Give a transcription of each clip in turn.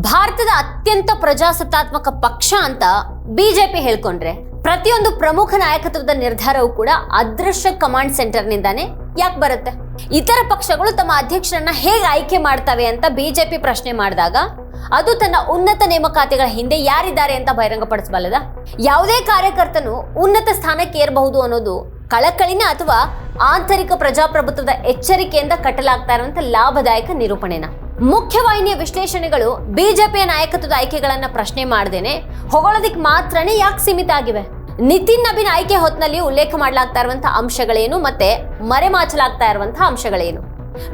ಭಾರತದ ಅತ್ಯಂತ ಪ್ರಜಾಸತ್ತಾತ್ಮಕ ಪಕ್ಷ ಅಂತ ಬಿಜೆಪಿ ಹೇಳ್ಕೊಂಡ್ರೆ ಪ್ರತಿಯೊಂದು ಪ್ರಮುಖ ನಾಯಕತ್ವದ ನಿರ್ಧಾರವೂ ಕೂಡ ಅದೃಶ್ಯ ಕಮಾಂಡ್ ಸೆಂಟರ್ ನಿಂದಾನೆ ಯಾಕೆ ಬರುತ್ತೆ? ಇತರ ಪಕ್ಷಗಳು ತಮ್ಮ ಅಧ್ಯಕ್ಷರನ್ನ ಹೇಗೆ ಆಯ್ಕೆ ಮಾಡ್ತವೆ ಅಂತ ಬಿಜೆಪಿ ಪ್ರಶ್ನೆ ಮಾಡಿದಾಗ ಅದು ತನ್ನ ಉನ್ನತ ನೇಮಕಾತಿಗಳ ಹಿಂದೆ ಯಾರಿದ್ದಾರೆ ಅಂತ ಬಹಿರಂಗಪಡಿಸಬಲ್ಲದ? ಯಾವುದೇ ಕಾರ್ಯಕರ್ತನು ಉನ್ನತ ಸ್ಥಾನಕ್ಕೆ ಏರಬಹುದು ಅನ್ನೋದು ಕಳಕಳಿನ ಅಥವಾ ಆಂತರಿಕ ಪ್ರಜಾಪ್ರಭುತ್ವದ ಎಚ್ಚರಿಕೆಯಿಂದ ಕಟ್ಟಲಾಗ್ತಾ ಇರುವಂತ ಲಾಭದಾಯಕ ನಿರೂಪಣೆನ? ಮುಖ್ಯವಾಹಿನಿಯ ವಿಶ್ಲೇಷಣೆಗಳು ಬಿಜೆಪಿಯ ನಾಯಕತ್ವದ ಆಯ್ಕೆಗಳನ್ನ ಪ್ರಶ್ನೆ ಮಾಡದೇನೆ ಹೊಗಳೋದಿಕ್ ಮಾತ್ರನೇ ಯಾಕೆ ಸೀಮಿತ ಆಗಿವೆ? ನಿತಿನ್ ನಬೀನ್ ಆಯ್ಕೆ ಹೊತ್ತಿನಲ್ಲಿ ಉಲ್ಲೇಖ ಮಾಡಲಾಗ್ತಾ ಇರುವಂತಹ ಅಂಶಗಳೇನು ಮತ್ತೆ ಮರೆಮಾಚಲಾಗ್ತಾ ಇರುವಂತಹ ಅಂಶಗಳೇನು?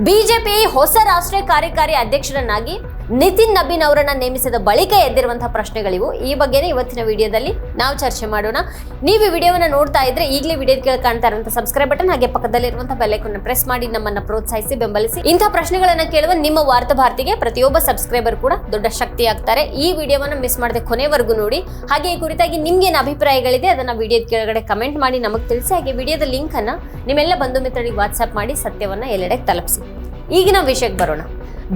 ಬಿಜೆಪಿ ಹೊಸ ರಾಷ್ಟ್ರೀಯ ಕಾರ್ಯಕಾರಿ ಅಧ್ಯಕ್ಷರನ್ನಾಗಿ ನಿತಿನ್ ನಬೀನ್ ಅವರನ್ನ ನೇಮಿಸಿದ ಬಳಿಕ ಎದ್ದಿರುವಂತಹ ಪ್ರಶ್ನೆಗಳಿವು. ಈ ಬಗ್ಗೆನೇ ಇವತ್ತಿನ ವಿಡಿಯೋದಲ್ಲಿ ನಾವು ಚರ್ಚೆ ಮಾಡೋಣ. ನೀವು ಈ ವಿಡಿಯೋವನ್ನ ನೋಡ್ತಾ ಇದ್ರೆ ಈಗಲೇ ವಿಡಿಯೋ ಕೆಳಗೆ ಕಾಣ್ತಾ ಇರುವಂತಹ ಸಬ್ಸ್ಕ್ರೈಬ್ ಬಟನ್ ಹಾಗೆ ಪಕ್ಕದಲ್ಲಿರುವಂತಹ ಬೆಲ್ ಐಕಾನ್ ಪ್ರೆಸ್ ಮಾಡಿ ನಮ್ಮನ್ನ ಪ್ರೋತ್ಸಾಹಿಸಿ ಬೆಂಬಲಿಸಿ. ಇಂತಹ ಪ್ರಶ್ನೆಗಳನ್ನ ಕೇಳುವ ನಿಮ್ಮ ವಾರ್ತಾ ಭಾರತಿಗೆ ಪ್ರತಿಯೊಬ್ಬ ಸಬ್ಸ್ಕ್ರೈಬರ್ ಕೂಡ ದೊಡ್ಡ ಶಕ್ತಿ ಆಗ್ತಾರೆ. ಈ ವಿಡಿಯೋವನ್ನ ಮಿಸ್ ಮಾಡದೆ ಕೊನೆವರೆಗೂ ನೋಡಿ. ಹಾಗೆ ಈ ಕುರಿತಾಗಿ ನಿಮ್ಗೇನು ಅಭಿಪ್ರಾಯಗಳಿದೆ ಅದನ್ನ ವಿಡಿಯೋದ ಕೆಳಗಡೆ ಕಮೆಂಟ್ ಮಾಡಿ ನಮಗೆ ತಿಳಿಸಿ. ಹಾಗೆ ವಿಡಿಯೋದ ಲಿಂಕ್ ಅನ್ನ ನಿಮ್ಮೆಲ್ಲ ಬಂಧು ಮಿತ್ರರಿಗೆ ವಾಟ್ಸ್ಆಪ್ ಮಾಡಿ ಸತ್ಯವನ್ನ ಎಲ್ಲೆಡೆ ತಲುಪಿಸಿ. ಈಗಿನ ವಿಷಯಕ್ಕೆ ಬರೋಣ.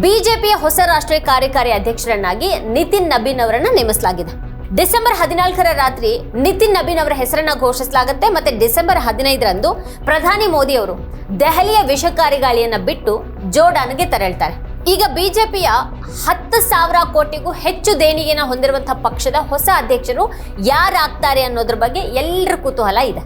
ಬಿಜೆಪಿಯ ಹೊಸ ರಾಷ್ಟ್ರೀಯ ಕಾರ್ಯಕಾರಿ ಅಧ್ಯಕ್ಷರನ್ನಾಗಿ ನಿತಿನ್ ನಬೀನ್ ಅವರನ್ನ ನೇಮಿಸಲಾಗಿದೆ. ಡಿಸೆಂಬರ್ 14ರ ರಾತ್ರಿ ನಿತಿನ್ ನಬೀನ್ ಅವರ ಹೆಸರನ್ನ ಘೋಷಿಸಲಾಗುತ್ತೆ. ಮತ್ತೆ ಡಿಸೆಂಬರ್ 15ರಂದು ಪ್ರಧಾನಿ ಮೋದಿ ಅವರು ದೆಹಲಿಯ ವಿಷಕಾರಿ ಗಾಳಿಯನ್ನ ಬಿಟ್ಟು ಜೋರ್ಡಾನ್ಗೆ ತೆರಳ್ತಾರೆ. ಈಗ ಬಿಜೆಪಿಯ 10,000 ಕೋಟಿಗೂ ಹೆಚ್ಚು ದೇಣಿಗೆನ ಹೊಂದಿರುವಂತಹ ಪಕ್ಷದ ಹೊಸ ಅಧ್ಯಕ್ಷರು ಯಾರಾಗ್ತಾರೆ ಅನ್ನೋದ್ರ ಬಗ್ಗೆ ಎಲ್ಲರ ಕುತೂಹಲ ಇದೆ.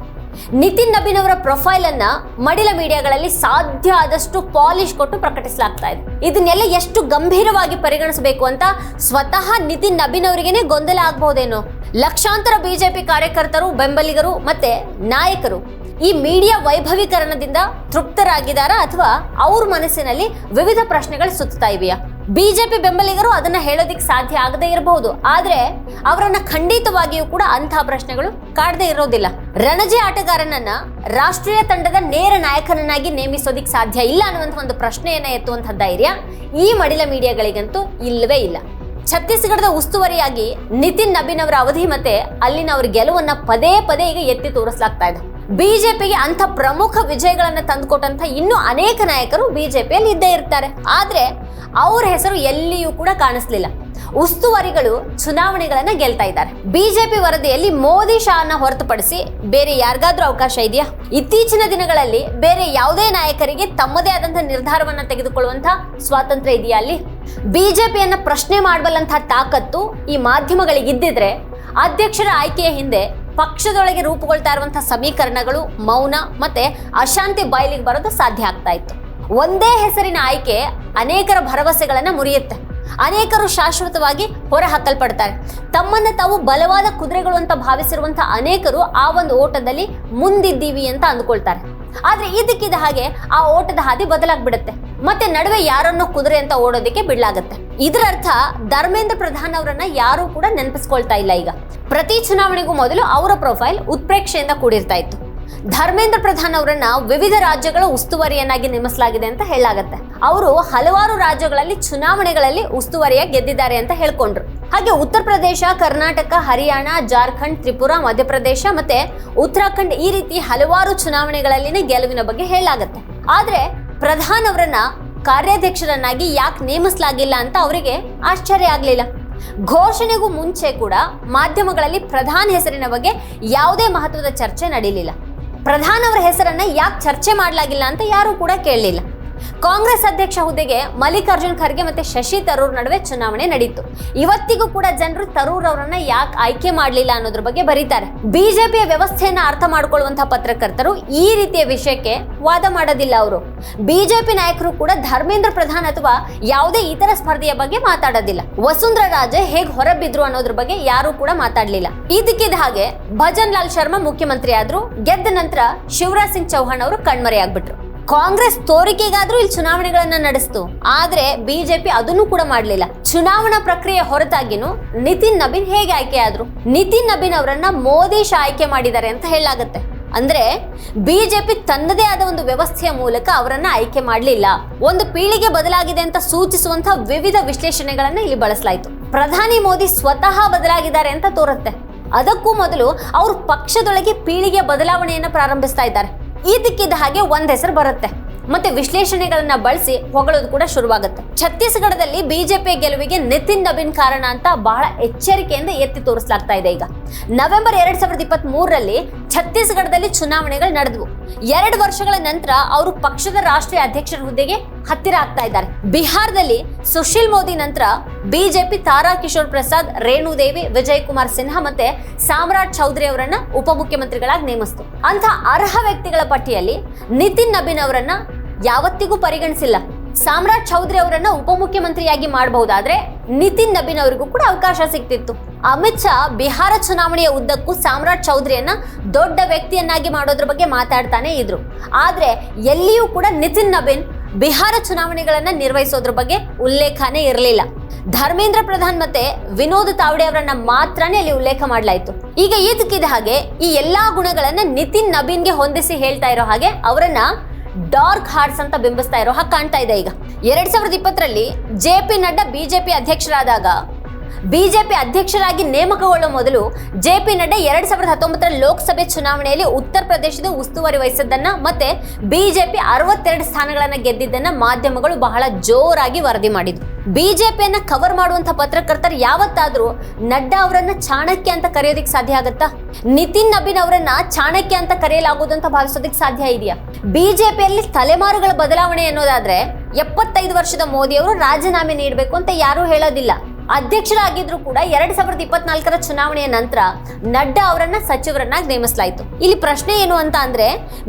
ನಿತಿನ್ ನಬೀನ್ ಅವರ ಪ್ರೊಫೈಲ್ ಅನ್ನ ಮಡಿಲ ಮೀಡಿಯಾಗಳಲ್ಲಿ ಸಾಧ್ಯ ಆದಷ್ಟು ಪಾಲಿಶ್ ಕೊಟ್ಟು ಪ್ರಕಟಿಸಲಾಗ್ತಾ ಇದೆ. ಇದನ್ನೆಲ್ಲ ಎಷ್ಟು ಗಂಭೀರವಾಗಿ ಪರಿಗಣಿಸಬೇಕು ಅಂತ ಸ್ವತಃ ನಿತಿನ್ ನಬೀನ್ ಅವರಿಗೇನೆ ಗೊಂದಲ ಆಗಬಹುದೇನೋ. ಲಕ್ಷಾಂತರ ಬಿಜೆಪಿ ಕಾರ್ಯಕರ್ತರು, ಬೆಂಬಲಿಗರು ಮತ್ತೆ ನಾಯಕರು ಈ ಮೀಡಿಯಾ ವೈಭವೀಕರಣದಿಂದ ತೃಪ್ತರಾಗಿದ್ದಾರಾ ಅಥವಾ ಅವ್ರ ಮನಸ್ಸಿನಲ್ಲಿ ವಿವಿಧ ಪ್ರಶ್ನೆಗಳು ಸುತ್ತಾ ಇವೆಯಾ? ಬಿಜೆಪಿ ಬೆಂಬಲಿಗರು ಅದನ್ನ ಹೇಳೋದಿಕ್ ಸಾಧ್ಯ ಆಗದೆ ಇರಬಹುದು, ಆದ್ರೆ ಅವರನ್ನ ಖಂಡಿತವಾಗಿಯೂ ಕೂಡ ಅಂತಹ ಪ್ರಶ್ನೆಗಳು ಕಾಡದೆ ಇರೋದಿಲ್ಲ. ರಣಜಿ ಆಟಗಾರನನ್ನ ರಾಷ್ಟ್ರೀಯ ತಂಡದ ನೇರ ನಾಯಕನನ್ನಾಗಿ ನೇಮಿಸೋದಿಕ್ ಸಾಧ್ಯ ಇಲ್ಲ ಅನ್ನುವಂಥ ಒಂದು ಪ್ರಶ್ನೆಯನ್ನ ಎತ್ತುವಂತಹ ಧೈರ್ಯ ಈ ಮಡಿಲ ಮೀಡಿಯಾಗಳಿಗಂತೂ ಇಲ್ಲವೇ ಇಲ್ಲ. ಛತ್ತೀಸ್ಗಢದ ಉಸ್ತುವಾರಿಯಾಗಿ ನಿತಿನ್ ನಬೀನ್ ಅವರ ಅವಧಿ ಮತ್ತೆ ಅಲ್ಲಿನ ಅವರ ಗೆಲುವನ್ನ ಪದೇ ಪದೇ ಈಗ ಎತ್ತಿ ತೋರಿಸಲಾಗ್ತಾ ಇದೆ. ಬಿಜೆಪಿಗೆ ಅಂತ ಪ್ರಮುಖ ವಿಜಯಗಳನ್ನ ತಂದುಕೊಟ್ಟಂತ ಇನ್ನೂ ಅನೇಕ ನಾಯಕರು ಬಿಜೆಪಿಯಲ್ಲಿ ಇದ್ದೇ ಇರ್ತಾರೆ, ಆದ್ರೆ ಅವ್ರ ಹೆಸರು ಎಲ್ಲಿಯೂ ಕೂಡ ಕಾಣಿಸ್ಲಿಲ್ಲ. ಉಸ್ತುವಾರಿಗಳು ಚುನಾವಣೆಗಳನ್ನ ಗೆಲ್ತಾ ಇದ್ದಾರೆ. ಬಿಜೆಪಿ ವರದಿಯಲ್ಲಿ ಮೋದಿ ಶಾನ ಹೊರತುಪಡಿಸಿ ಬೇರೆ ಯಾರಿಗಾದ್ರೂ ಅವಕಾಶ ಇದೆಯಾ? ಇತ್ತೀಚಿನ ದಿನಗಳಲ್ಲಿ ಬೇರೆ ಯಾವುದೇ ನಾಯಕರಿಗೆ ತಮ್ಮದೇ ಆದಂತಹ ನಿರ್ಧಾರವನ್ನ ತೆಗೆದುಕೊಳ್ಳುವಂತಹ ಸ್ವಾತಂತ್ರ್ಯ ಇದೆಯಾ? ಅಲ್ಲಿ ಬಿಜೆಪಿಯನ್ನ ಪ್ರಶ್ನೆ ಮಾಡಬಲ್ಲಂತಹ ತಾಕತ್ತು ಈ ಮಾಧ್ಯಮಗಳಿಗಿದ್ದಿದ್ರೆ ಅಧ್ಯಕ್ಷರ ಆಯ್ಕೆಯ ಹಿಂದೆ ಪಕ್ಷದೊಳಗೆ ರೂಪುಗೊಳ್ತಾ ಇರುವಂತಹ ಸಮೀಕರಣಗಳು, ಮೌನ ಮತ್ತೆ ಅಶಾಂತಿ ಬಯಲಿಗೆ ಬರೋದು ಸಾಧ್ಯ ಆಗ್ತಾ ಇತ್ತು. ಒಂದೇ ಹೆಸರಿನ ಆಯ್ಕೆ ಅನೇಕರ ಭರವಸೆಗಳನ್ನ ಮುರಿಯುತ್ತೆ. ಅನೇಕರು ಶಾಶ್ವತವಾಗಿ ಹೊರ ಹಾಕಲ್ಪಡ್ತಾರೆ. ತಮ್ಮನ್ನ ತಾವು ಬಲವಾದ ಕುದುರೆಗಳು ಅಂತ ಭಾವಿಸಿರುವಂತಹ ಅನೇಕರು ಆ ಒಂದು ಓಟದಲ್ಲಿ ಮುಂದಿದ್ದೀವಿ ಅಂತ ಅಂದ್ಕೊಳ್ತಾರೆ. ಆದ್ರೆ ಇದಕ್ಕಿದ ಹಾಗೆ ಆ ಓಟದ ಹಾದಿ ಬದಲಾಗ್ಬಿಡುತ್ತೆ. ಮತ್ತೆ ನಡುವೆ ಯಾರನ್ನೋ ಕುದುರೆ ಅಂತ ಓಡೋದಕ್ಕೆ ಬಿಡ್ಲಾಗತ್ತೆ. ಇದರ ಅರ್ಥ ಧರ್ಮೇಂದ್ರ ಪ್ರಧಾನ್ ಅವರನ್ನ ಯಾರು ಕೂಡ ನೆನಪಿಸ್ಕೊಳ್ತಾ ಇಲ್ಲ. ಈಗ ಪ್ರತಿ ಚುನಾವಣೆಗೂ ಮೊದಲು ಅವರ ಪ್ರೊಫೈಲ್ ಉತ್ಪ್ರೇಕ್ಷೆಯಿಂದ ಕೂಡಿರ್ತಾ ಇತ್ತು. ಧರ್ಮೇಂದ್ರ ಪ್ರಧಾನ್ ಅವರನ್ನ ವಿವಿಧ ರಾಜ್ಯಗಳ ಉಸ್ತುವಾರಿಯನ್ನಾಗಿ ನೇಮಿಸಲಾಗಿದೆ ಅಂತ ಹೇಳಲಾಗತ್ತೆ. ಅವರು ಹಲವಾರು ರಾಜ್ಯಗಳಲ್ಲಿ ಚುನಾವಣೆಗಳಲ್ಲಿ ಉಸ್ತುವಾರಿಯಾಗಿ ಗೆದ್ದಿದ್ದಾರೆ ಅಂತ ಹೇಳ್ಕೊಂಡ್ರು. ಹಾಗೆ ಉತ್ತರ ಪ್ರದೇಶ, ಕರ್ನಾಟಕ, ಹರಿಯಾಣ, ಜಾರ್ಖಂಡ್, ತ್ರಿಪುರಾ, ಮಧ್ಯಪ್ರದೇಶ ಮತ್ತೆ ಉತ್ತರಾಖಂಡ್ ಈ ರೀತಿ ಹಲವಾರು ಚುನಾವಣೆಗಳಲ್ಲಿನ ಗೆಲುವಿನ ಬಗ್ಗೆ ಹೇಳಲಾಗತ್ತೆ. ಆದ್ರೆ ಪ್ರಧಾನ್ ಅವರನ್ನ ಕಾರ್ಯಾಧ್ಯಕ್ಷರನ್ನಾಗಿ ಯಾಕೆ ನೇಮಿಸಲಾಗಿಲ್ಲ ಅಂತ ಅವರಿಗೆ ಆಶ್ಚರ್ಯ ಆಗ್ಲಿಲ್ಲ. ಘೋಷಣೆಗೂ ಮುಂಚೆ ಕೂಡ ಮಾಧ್ಯಮಗಳಲ್ಲಿ ಪ್ರಧಾನ್ ಹೆಸರಿನ ಬಗ್ಗೆ ಯಾವುದೇ ಮಹತ್ವದ ಚರ್ಚೆ ನಡೀಲಿಲ್ಲ. ಪ್ರಧಾನ್ ಅವರ ಹೆಸರನ್ನ ಯಾಕೆ ಚರ್ಚೆ ಮಾಡಲಾಗಿಲ್ಲ ಅಂತ ಯಾರು ಕೂಡ ಕೇಳಲಿಲ್ಲ. ಕಾಂಗ್ರೆಸ್ ಅಧ್ಯಕ್ಷ ಹುದ್ದೆಗೆ ಮಲ್ಲಿಕಾರ್ಜುನ್ ಖರ್ಗೆ ಮತ್ತೆ ಶಶಿ ತರೂರ್ ನಡುವೆ ಚುನಾವಣೆ ನಡೀತು. ಇವತ್ತಿಗೂ ಕೂಡ ಜನರು ತರೂರ್ ಅವರನ್ನ ಯಾಕೆ ಆಯ್ಕೆ ಮಾಡಲಿಲ್ಲ ಅನ್ನೋದ್ರ ಬಗ್ಗೆ ಬರೀತಾರೆ. ಬಿಜೆಪಿಯ ವ್ಯವಸ್ಥೆಯನ್ನ ಅರ್ಥ ಮಾಡ್ಕೊಳ್ಳುವಂತಹ ಪತ್ರಕರ್ತರು ಈ ರೀತಿಯ ವಿಷಯಕ್ಕೆ ವಾದ ಮಾಡೋದಿಲ್ಲ. ಅವರು ಬಿಜೆಪಿ ನಾಯಕರು ಕೂಡ ಧರ್ಮೇಂದ್ರ ಪ್ರಧಾನ್ ಅಥವಾ ಯಾವುದೇ ಇತರ ಸ್ಪರ್ಧೆಯ ಬಗ್ಗೆ ಮಾತಾಡೋದಿಲ್ಲ. ವಸುಂಧರಾ ರಾಜೆ ಹೇಗೆ ಹೊರಬಿದ್ರು ಅನ್ನೋದ್ರ ಬಗ್ಗೆ ಯಾರು ಕೂಡ ಮಾತಾಡ್ಲಿಲ್ಲ. ಇದಕ್ಕಿದ ಹಾಗೆ ಭಜನ್ ಲಾಲ್ ಶರ್ಮಾ ಮುಖ್ಯಮಂತ್ರಿ ಆದ್ರು. ಗೆದ್ದ ನಂತರ ಶಿವರಾಜ್ ಸಿಂಗ್ ಚೌಹಾಣ್ ಅವರು ಕಣ್ಮರೆಯಾಗ್ಬಿಟ್ರು. ಕಾಂಗ್ರೆಸ್ ತೋರಿಕೆಗಾದ್ರೂ ಇಲ್ಲಿ ಚುನಾವಣೆಗಳನ್ನ ನಡೆಸ್ತು, ಆದ್ರೆ ಬಿಜೆಪಿ ಅದನ್ನು ಕೂಡ ಮಾಡಲಿಲ್ಲ. ಚುನಾವಣಾ ಪ್ರಕ್ರಿಯೆ ಹೊರತಾಗಿನೂ ನಿತಿನ್ ನಬೀನ್ ಹೇಗೆ ಆಯ್ಕೆ ಆದ್ರು? ನಿತಿನ್ ನಬೀನ್ ಅವರನ್ನ ಮೋದಿ ಶಾ ಆಯ್ಕೆ ಮಾಡಿದ್ದಾರೆ ಅಂತ ಹೇಳಲಾಗುತ್ತೆ. ಅಂದ್ರೆ ಬಿಜೆಪಿ ತನ್ನದೇ ಆದ ಒಂದು ವ್ಯವಸ್ಥೆಯ ಮೂಲಕ ಅವರನ್ನ ಆಯ್ಕೆ ಮಾಡಲಿಲ್ಲ. ಒಂದು ಪೀಳಿಗೆ ಬದಲಾಗಿದೆ ಅಂತ ಸೂಚಿಸುವಂತಹ ವಿವಿಧ ವಿಶ್ಲೇಷಣೆಗಳನ್ನ ಇಲ್ಲಿ ಬಳಸಲಾಯಿತು. ಪ್ರಧಾನಿ ಮೋದಿ ಸ್ವತಃ ಬದಲಾಗಿದ್ದಾರೆ ಅಂತ ತೋರುತ್ತೆ. ಅದಕ್ಕೂ ಮೊದಲು ಅವರು ಪಕ್ಷದೊಳಗೆ ಪೀಳಿಗೆ ಬದಲಾವಣೆಯನ್ನ ಪ್ರಾರಂಭಿಸ್ತಾ ಇದ್ದಾರೆ. ಇದಕ್ಕಿದ್ದ ಹಾಗೆ ಒಂದ್ ಹೆಸರು ಬರುತ್ತೆ, ಮತ್ತೆ ವಿಶ್ಲೇಷಣೆಗಳನ್ನ ಬಳಸಿ ಹೊಗಳೋದು ಕೂಡ ಶುರುವಾಗುತ್ತೆ. ಛತ್ತೀಸ್ಗಢದಲ್ಲಿ ಬಿಜೆಪಿ ಗೆಲುವಿಗೆ ನಿತಿನ್ ನಬೀನ್ ಕಾರಣ ಅಂತ ಬಹಳ ಎಚ್ಚರಿಕೆಯಿಂದ ಎತ್ತಿ ತೋರಿಸಲಾಗ್ತಾ ಇದೆ. ಈಗ ನವೆಂಬರ್ 2023ರಲ್ಲಿ ಛತ್ತೀಸ್ಗಢದಲ್ಲಿ ಚುನಾವಣೆಗಳು ನಡೆದವು. 2 ವರ್ಷಗಳ ನಂತರ ಅವರು ಪಕ್ಷದ ರಾಷ್ಟ್ರೀಯ ಅಧ್ಯಕ್ಷರ ಹುದ್ದೆಗೆ ಹತ್ತಿರ ಆಗ್ತಾ ಇದ್ದಾರೆ. ಬಿಹಾರದಲ್ಲಿ ಸುಶೀಲ್ ಮೋದಿ ನಂತರ ಬಿಜೆಪಿ ತಾರಾ ಕಿಶೋರ್ ಪ್ರಸಾದ್, ರೇಣುದೇವಿ, ವಿಜಯ್ ಕುಮಾರ್ ಸಿನ್ಹಾ ಮತ್ತೆ ಸಾಮ್ರಾಟ್ ಚೌಧರಿ ಅವರನ್ನ ಉಪಮುಖ್ಯಮಂತ್ರಿಗಳಾಗಿ ನೇಮಿಸಿತು. ಅಂತ ಅರ್ಹ ವ್ಯಕ್ತಿಗಳ ಪಟ್ಟಿಯಲ್ಲಿ ನಿತಿನ್ ನಬೀನ್ ಅವರನ್ನ ಯಾವತ್ತಿಗೂ ಪರಿಗಣಿಸಿಲ್ಲ. ಸಾಮ್ರಾಟ್ ಚೌಧರಿ ಅವರನ್ನ ಉಪಮುಖ್ಯಮಂತ್ರಿಯಾಗಿ ಮಾಡಬಹುದಾದ್ರೆ ನಿತಿನ್ ನಬೀನ್ ಅವರಿಗೂ ಕೂಡ ಅವಕಾಶ ಸಿಗ್ತಿತ್ತು. ಅಮಿತ್ ಶಾ ಬಿಹಾರ ಚುನಾವಣೆಯ ಉದ್ದಕ್ಕೂ ಸಾಮ್ರಾಟ್ ಚೌಧರಿಯನ್ನ ದೊಡ್ಡ ವ್ಯಕ್ತಿಯನ್ನಾಗಿ ಮಾಡೋದ್ರ ಬಗ್ಗೆ ಮಾತಾಡ್ತಾನೆ ಇದ್ರು. ಆದ್ರೆ ಎಲ್ಲಿಯೂ ಕೂಡ ನಿತಿನ್ ನಬೀನ್ ಬಿಹಾರ ಚುನಾವಣೆಗಳನ್ನ ನಿರ್ವಹಿಸೋದ್ರ ಬಗ್ಗೆ ಉಲ್ಲೇಖನೇ ಇರಲಿಲ್ಲ. ಧರ್ಮೇಂದ್ರ ಪ್ರಧಾನ್ ಮತ್ತೆ ವಿನೋದ್ ತಾವ್ಡೆ ಅವರನ್ನ ಮಾತ್ರನೇ ಅಲ್ಲಿ ಉಲ್ಲೇಖ ಮಾಡಲಾಯಿತು. ಈಗ ಇದಕ್ಕಿದ ಹಾಗೆ ಈ ಎಲ್ಲಾ ಗುಣಗಳನ್ನ ನಿತಿನ್ ನಬೀನ್ಗೆ ಹೊಂದಿಸಿ ಹೇಳ್ತಾ ಇರೋ ಹಾಗೆ ಅವರನ್ನ ಡಾರ್ಕ್ ಹಾರ್ಟ್ಸ್ ಅಂತ ಬಿಂಬಿಸ್ತಾ ಇರೋ ಹಾಗೆ ಕಾಣ್ತಾ ಇದೆ. ಈಗ 2020ರಲ್ಲಿ JP ನಡ್ಡಾ ಬಿಜೆಪಿ ಅಧ್ಯಕ್ಷರಾದಾಗ ಬಿಜೆಪಿ ಅಧ್ಯಕ್ಷರಾಗಿ ನೇಮಕಗೊಳ್ಳುವ ಮೊದಲು JP ನಡ್ಡಾ 2019ರ ಲೋಕಸಭೆ ಚುನಾವಣೆಯಲ್ಲಿ ಉತ್ತರ ಪ್ರದೇಶದ ಉಸ್ತುವಾರಿ ವಹಿಸಿದ್ದನ್ನ ಮತ್ತೆ ಬಿಜೆಪಿ 62 ಸ್ಥಾನಗಳನ್ನ ಗೆದ್ದಿದ್ದನ್ನ ಮಾಧ್ಯಮಗಳು ಬಹಳ ಜೋರಾಗಿ ವರದಿ ಮಾಡಿದ್ವು. ಬಿಜೆಪಿಯನ್ನ ಕವರ್ ಮಾಡುವಂತ ಪತ್ರಕರ್ತರು ಯಾವತ್ತಾದ್ರೂ ನಡ್ಡಾ ಅವರನ್ನ ಚಾಣಕ್ಯ ಅಂತ ಕರೆಯೋದಿಕ್ ಸಾಧ್ಯ ಆಗತ್ತಾ? ನಿತಿನ್ ನಬೀನ್ ಅವರನ್ನ ಚಾಣಕ್ಯ ಅಂತ ಕರೆಯಲಾಗುವುದು ಅಂತ ಭಾವಿಸೋದಿಕ್ ಸಾಧ್ಯ ಇದೆಯಾ? ಬಿಜೆಪಿಯಲ್ಲಿ ತಲೆಮಾರುಗಳ ಬದಲಾವಣೆ ಅನ್ನೋದಾದ್ರೆ 75 ವರ್ಷದ ಮೋದಿ ಅವರು ರಾಜೀನಾಮೆ ನೀಡಬೇಕು ಅಂತ ಯಾರೂ ಹೇಳೋದಿಲ್ಲ. ಅಧ್ಯಕ್ಷರಾಗಿದ್ರು ಕೂಡ 2024ರ ಚುನಾವಣೆಯ ನಂತರ ನಡ್ಡಾ ಅವರನ್ನ ಸಚಿವರನ್ನಾಗಿ ನೇಮಿಸಲಾಯಿತು. ಇಲ್ಲಿ ಪ್ರಶ್ನೆ ಏನು ಅಂತ ಅಂದ್ರೆ,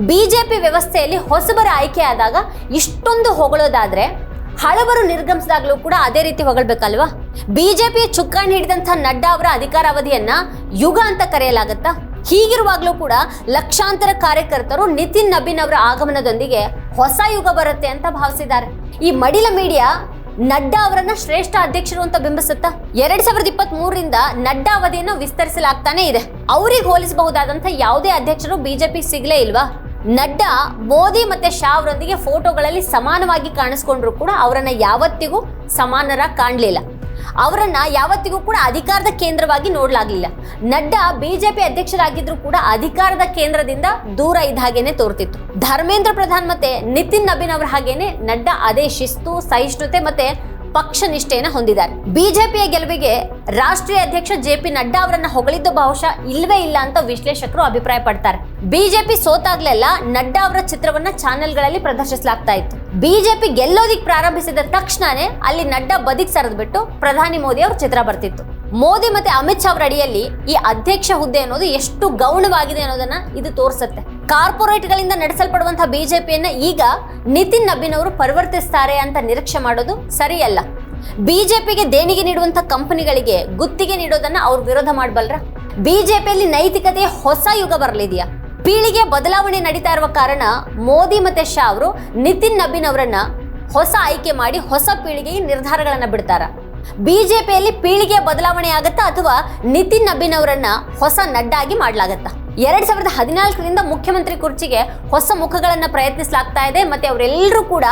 ಬಿಜೆಪಿ ವ್ಯವಸ್ಥೆಯಲ್ಲಿ ಹೊಸಬರ ಆಯ್ಕೆ ಆದಾಗ ಇಷ್ಟೊಂದು ಹೊಗಳೋದಾದ್ರೆ ಹಳಬರು ನಿರ್ಗಮಿಸಿದಾಗಲೂ ಕೂಡ ಅದೇ ರೀತಿ ಹೊಗಳ್ಬೇಕಲ್ವಾ? ಬಿಜೆಪಿಯ ಚುಕ್ಕಾಣಿ ಹಿಡಿದಂತ ನಡ್ಡಾ ಅವರ ಅಧಿಕಾರಾವಧಿಯನ್ನ ಯುಗ ಅಂತ ಕರೆಯಲಾಗತ್ತಾ? ಹೀಗಿರುವಾಗಲೂ ಕೂಡ ಲಕ್ಷಾಂತರ ಕಾರ್ಯಕರ್ತರು ನಿತಿನ್ ನಬೀನ್ ಅವರ ಆಗಮನದೊಂದಿಗೆ ಹೊಸ ಯುಗ ಬರುತ್ತೆ ಅಂತ ಭಾವಿಸಿದ್ದಾರೆ. ಈ ಮಡಿಲ ಮೀಡಿಯಾ ನಡ್ಡಾ ಅವರನ್ನ ಶ್ರೇಷ್ಠ ಅಧ್ಯಕ್ಷರು ಅಂತ ಬಿಂಬಿಸುತ್ತಾ? 2023ರಿಂದ ನಡ್ಡಾ ಅವಧಿಯನ್ನು ವಿಸ್ತರಿಸಲಾಗ್ತಾನೆ ಇದೆ. ಅವ್ರಿಗೆ ಹೋಲಿಸಬಹುದಾದಂತ ಯಾವುದೇ ಅಧ್ಯಕ್ಷರು ಬಿಜೆಪಿ ಸಿಗ್ಲೇ ಇಲ್ವಾ? ನಡ್ಡಾ ಮೋದಿ ಮತ್ತೆ ಶಾ ಅವರೊಂದಿಗೆ ಫೋಟೋಗಳಲ್ಲಿ ಸಮಾನವಾಗಿ ಕಾಣಿಸ್ಕೊಂಡ್ರು ಕೂಡ ಅವರನ್ನ ಯಾವತ್ತಿಗೂ ಸಮಾನರಾಗಿ ಕಾಣಲಿಲ್ಲ. ಅವರನ್ನ ಯಾವತ್ತಿಗೂ ಕೂಡ ಅಧಿಕಾರದ ಕೇಂದ್ರವಾಗಿ ನೋಡ್ಲಾಗ್ಲಿಲ್ಲ. ನಡ್ಡಾ ಬಿಜೆಪಿ ಅಧ್ಯಕ್ಷರಾಗಿದ್ರು ಕೂಡ ಅಧಿಕಾರದ ಕೇಂದ್ರದಿಂದ ದೂರ ಇದ್ದ ಹಾಗೇನೆ ತೋರ್ತಿತ್ತು. ಧರ್ಮೇಂದ್ರ ಪ್ರಧಾನ್ ಮತ್ತೆ ನಿತಿನ್ ನಬೀನ್ ಅವರ ಹಾಗೇನೆ ನಡ್ಡಾ ಅದೇ ಶಿಸ್ತು, ಸಹಿಷ್ಣುತೆ ಮತ್ತೆ ಪಕ್ಷ ನಿಷ್ಠೆಯನ್ನ ಹೊಂದಿದ್ದಾರೆ. ಬಿಜೆಪಿಯ ಗೆಲುವಿಗೆ ರಾಷ್ಟ್ರೀಯ ಅಧ್ಯಕ್ಷ JP ನಡ್ಡಾ ಅವರನ್ನ ಹೊಗಳಿದ್ದು ಬಹುಶಃ ಇಲ್ವೇ ಇಲ್ಲ ಅಂತ ವಿಶ್ಲೇಷಕರು ಅಭಿಪ್ರಾಯ ಪಡ್ತಾರೆ. ಬಿಜೆಪಿ ಸೋತಾಗ್ಲೆಲ್ಲ ನಡ್ಡಾ ಅವರ ಚಿತ್ರವನ್ನ ಚಾನೆಲ್ಗಳಲ್ಲಿ ಪ್ರದರ್ಶಿಸಲಾಗ್ತಾ ಇತ್ತು. ಬಿಜೆಪಿ ಗೆಲ್ಲೋದಿಕ್ ಪ್ರಾರಂಭಿಸಿದ ತಕ್ಷಣನೇ ಅಲ್ಲಿ ನಡ್ಡಾ ಬದಿಗ್ ಸರಿದ್ಬಿಟ್ಟು ಪ್ರಧಾನಿ ಮೋದಿ ಅವ್ರ ಚಿತ್ರ ಬರ್ತಿತ್ತು. ಮೋದಿ ಮತ್ತೆ ಅಮಿತ್ ಶಾ ಅವರ ಅಡಿಯಲ್ಲಿ ಈ ಅಧ್ಯಕ್ಷ ಹುದ್ದೆ ಅನ್ನೋದು ಎಷ್ಟು ಗೌಣವಾಗಿದೆ ಅನ್ನೋದನ್ನ ಇದು ತೋರಿಸುತ್ತೆ. ಕಾರ್ಪೊರೇಟ್ ಗಳಿಂದ ನಡೆಸಲ್ಪಡುವಂತಹ ಬಿಜೆಪಿಯನ್ನ ಈಗ ನಿತಿನ್ ನಬೀನ್ ಅವರು ಪರಿವರ್ತಿಸ್ತಾರೆ ಅಂತ ನಿರೀಕ್ಷೆ ಮಾಡೋದು ಸರಿಯಲ್ಲ. ಬಿಜೆಪಿಗೆ ದೇಣಿಗೆ ನೀಡುವಂತ ಕಂಪನಿಗಳಿಗೆ ಗುತ್ತಿಗೆ ನೀಡೋದನ್ನ ಅವ್ರು ವಿರೋಧ ಮಾಡಬಲ್ರ? ಬಿಜೆಪಿಯಲ್ಲಿ ನೈತಿಕತೆಯ ಹೊಸ ಯುಗ ಬರಲಿದೆಯಾ? ಪೀಳಿಗೆ ಬದಲಾವಣೆ ನಡೀತಾ ಇರುವ ಕಾರಣ ಮೋದಿ ಮತ್ತೆ ಶಾ ಅವರು ನಿತಿನ್ ನಬೀನ್ ಅವರನ್ನ ಹೊಸ ಆಯ್ಕೆ ಮಾಡಿ ಹೊಸ ಪೀಳಿಗೆಗೆ ನಿರ್ಧಾರಗಳನ್ನ ಬಿಡ್ತಾರ? ಬಿಜೆಪಿಯಲ್ಲಿ ಪೀಳಿಗೆಯ ಬದಲಾವಣೆ ಆಗತ್ತಾ ಅಥವಾ ನಿತಿನ್ ನಬೀನ್ ಅವರನ್ನ ಹೊಸ ನಡ್ಡಾ ಆಗಿ ಮಾಡ್ಲಾಗತ್ತಾ? 2014ರಿಂದ ಮುಖ್ಯಮಂತ್ರಿ ಕುರ್ಚಿಗೆ ಹೊಸ ಮುಖಗಳನ್ನ ಪ್ರಯತ್ನಿಸಲಾಗ್ತಾ ಇದೆ. ಮತ್ತೆ ಅವರೆಲ್ಲರೂ ಕೂಡ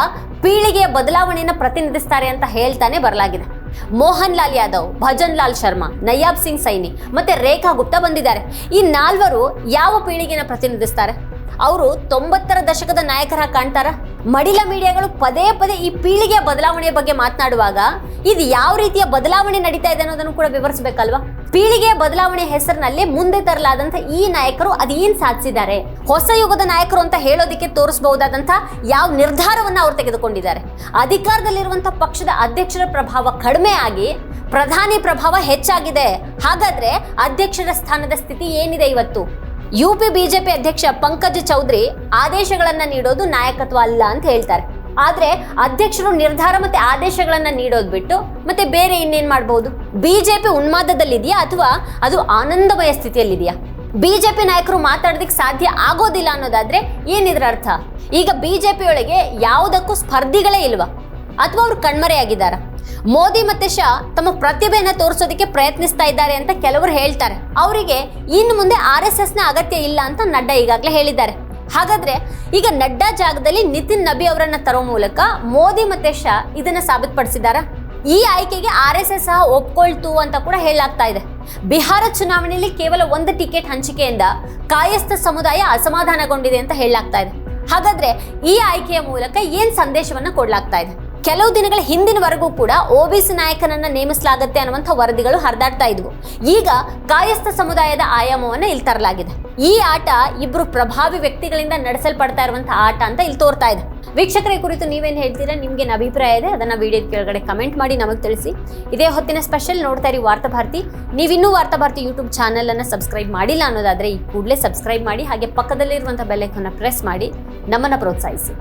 ಪೀಳಿಗೆಯ ಬದಲಾವಣೆಯನ್ನ ಪ್ರತಿನಿಧಿಸ್ತಾರೆ ಅಂತ ಹೇಳ್ತಾನೆ ಬರಲಾಗಿದೆ. ಮೋಹನ್ ಲಾಲ್ ಯಾದವ್, ಭಜನ್ ಲಾಲ್ ಶರ್ಮಾ, ನಯಾಬ್ ಸಿಂಗ್ ಸೈನಿ ಮತ್ತೆ ರೇಖಾ ಗುಪ್ತಾ ಬಂದಿದ್ದಾರೆ. ಈ 4 ಯಾವ ಪೀಳಿಗೆನ ಪ್ರತಿನಿಧಿಸ್ತಾರೆ? ಅವರು 90ರ ದಶಕದ ನಾಯಕರ ಕಾಣ್ತಾರ? ಮಡಿಲ ಮೀಡಿಯಾಗಳು ಪದೇ ಪದೇ ಈ ಪೀಳಿಗೆಯ ಬದಲಾವಣೆಯ ಬಗ್ಗೆ ಮಾತನಾಡುವಾಗ ಇದು ಯಾವ ರೀತಿಯ ಬದಲಾವಣೆ ನಡೀತಾ ಇದೆ ಅನ್ನೋದನ್ನು ಕೂಡ ವಿವರಿಸಬೇಕಲ್ವಾ? ಪೀಳಿಗೆಯ ಬದಲಾವಣೆ ಹೆಸರಿನಲ್ಲಿ ಮುಂದೆ ತರಲಾದಂತ ಈ ನಾಯಕರು ಅದೇನ್ ಸಾಧಿಸಿದ್ದಾರೆ? ಹೊಸ ಯುಗದ ನಾಯಕರು ಅಂತ ಹೇಳೋದಿಕ್ಕೆ ತೋರಿಸಬಹುದಾದಂತ ಯಾವ ನಿರ್ಧಾರವನ್ನ ಅವ್ರು ತೆಗೆದುಕೊಂಡಿದ್ದಾರೆ? ಅಧಿಕಾರದಲ್ಲಿರುವಂತಹ ಪಕ್ಷದ ಅಧ್ಯಕ್ಷರ ಪ್ರಭಾವ ಕಡಿಮೆ ಆಗಿ ಪ್ರಧಾನಿ ಪ್ರಭಾವ ಹೆಚ್ಚಾಗಿದೆ. ಹಾಗಾದ್ರೆ ಅಧ್ಯಕ್ಷರ ಸ್ಥಾನದ ಸ್ಥಿತಿ ಏನಿದೆ ಇವತ್ತು? UP ಬಿಜೆಪಿ ಅಧ್ಯಕ್ಷ ಪಂಕಜ್ ಚೌಧರಿ ಆದೇಶಗಳನ್ನ ನೀಡೋದು ನಾಯಕತ್ವ ಅಲ್ಲ ಅಂತ ಹೇಳ್ತಾರೆ. ಆದ್ರೆ ಅಧ್ಯಕ್ಷರು ನಿರ್ಧಾರ ಮತ್ತೆ ಆದೇಶಗಳನ್ನ ನೀಡೋದು ಬಿಟ್ಟು ಮತ್ತೆ ಬೇರೆ ಇನ್ನೇನ್ ಮಾಡಬಹುದು? ಬಿಜೆಪಿ ಉನ್ಮಾದದಲ್ಲಿದೆಯಾ ಅಥವಾ ಅದು ಆನಂದಮಯ ಸ್ಥಿತಿಯಲ್ಲಿದೆಯಾ? ಬಿಜೆಪಿ ನಾಯಕರು ಮಾತಾಡೋದಕ್ಕೆ ಸಾಧ್ಯ ಆಗೋದಿಲ್ಲ ಅನ್ನೋದಾದ್ರೆ ಏನಿದ್ರ ಅರ್ಥ? ಈಗ ಬಿಜೆಪಿಯೊಳಗೆ ಯಾವುದಕ್ಕೂ ಸ್ಪರ್ಧಿಗಳೇ ಇಲ್ವಾ ಅಥವಾ ಅವ್ರು ಕಣ್ಮರೆಯಾಗಿದ್ದಾರಾ? ಮೋದಿ ಮತ್ತೆ ಶಾ ತಮ್ಮ ಪ್ರತಿಭೆಯನ್ನ ತೋರಿಸೋದಕ್ಕೆ ಪ್ರಯತ್ನಿಸ್ತಾ ಇದ್ದಾರೆ ಅಂತ ಕೆಲವರು ಹೇಳ್ತಾರೆ. ಅವರಿಗೆ ಇನ್ನು ಮುಂದೆ RSS ನ ಅಗತ್ಯ ಇಲ್ಲ ಅಂತ ನಡ್ಡಾ ಈಗಾಗಲೇ ಹೇಳಿದ್ದಾರೆ. ಹಾಗಾದ್ರೆ ಈಗ ನಡ್ಡಾ ಜಾಗದಲ್ಲಿ ನಿತಿನ್ ನಬಿ ಅವರನ್ನ ತರೋ ಮೂಲಕ ಮೋದಿ ಮತ್ತೆ ಶಾ ಇದನ್ನ ಸಾಬೀತುಪಡಿಸಿದಾರ? ಈ ಆಯ್ಕೆಗೆ RSS ಸಹ ಒಪ್ಕೊಳ್ತು ಅಂತ ಕೂಡ ಹೇಳಲಾಗ್ತಾ ಇದೆ. ಬಿಹಾರ ಚುನಾವಣೆಯಲ್ಲಿ ಕೇವಲ 1 ಟಿಕೆಟ್ ಹಂಚಿಕೆಯಿಂದ ಕಾಯಸ್ಥ ಸಮುದಾಯ ಅಸಮಾಧಾನಗೊಂಡಿದೆ ಅಂತ ಹೇಳಲಾಗ್ತಾ ಇದೆ. ಹಾಗಾದ್ರೆ ಈ ಆಯ್ಕೆಯ ಮೂಲಕ ಏನ್ ಸಂದೇಶವನ್ನ ಕೊಡ್ಲಾಗ್ತಾ ಇದೆ? ಕೆಲವು ದಿನಗಳ ಹಿಂದಿನವರೆಗೂ ಕೂಡ OBC ನಾಯಕನನ್ನ ನೇಮಿಸಲಾಗುತ್ತೆ ಅನ್ನುವಂಥ ವರದಿಗಳು ಹರಿದಾಡ್ತಾ ಇದ್ವು. ಈಗ ಕಾಯಸ್ಥ ಸಮುದಾಯದ ಆಯಾಮವನ್ನ ಇಲ್ಲಿ ತರಲಾಗಿದೆ. ಈ ಆಟ ಇಬ್ರು ಪ್ರಭಾವಿ ವ್ಯಕ್ತಿಗಳಿಂದ ನಡೆಸಲ್ಪಡ್ತಾ ಇರುವಂತಹ ಆಟ ಅಂತ ಇಲ್ಲಿ ತೋರ್ತಾ ಇದೆ. ವೀಕ್ಷಕರ ಕುರಿತು ನೀವೇನ್ ಹೇಳ್ತೀರಾ? ನಿಮ್ಗೇನು ಅಭಿಪ್ರಾಯ ಇದೆ ಅದನ್ನ ವಿಡಿಯೋದ ಕೆಳಗಡೆ ಕಮೆಂಟ್ ಮಾಡಿ ನಮಗೆ ತಿಳಿಸಿ. ಇದೇ ಹೊತ್ತಿನ ಸ್ಪೆಷಲ್ ನೋಡ್ತಾ ಇರಿ ವಾರ್ತಾಭಾರತಿ. ನೀವಿನ್ನೂ ವಾರ್ತಾಭಾರತಿ ಯೂಟ್ಯೂಬ್ ಚಾನೆಲ್ ಅನ್ನ ಸಬ್ಸ್ಕ್ರೈಬ್ ಮಾಡಿಲ್ಲ ಅನ್ನೋದಾದ್ರೆ ಈ ಕೂಡಲೇ ಸಬ್ಸ್ಕ್ರೈಬ್ ಮಾಡಿ, ಹಾಗೆ ಪಕ್ಕದಲ್ಲಿರುವಂತಹ ಬೆಲ್ ಐಕಾನ್ ಪ್ರೆಸ್ ಮಾಡಿ ನಮ್ಮನ್ನ ಪ್ರೋತ್ಸಾಹಿಸಿ.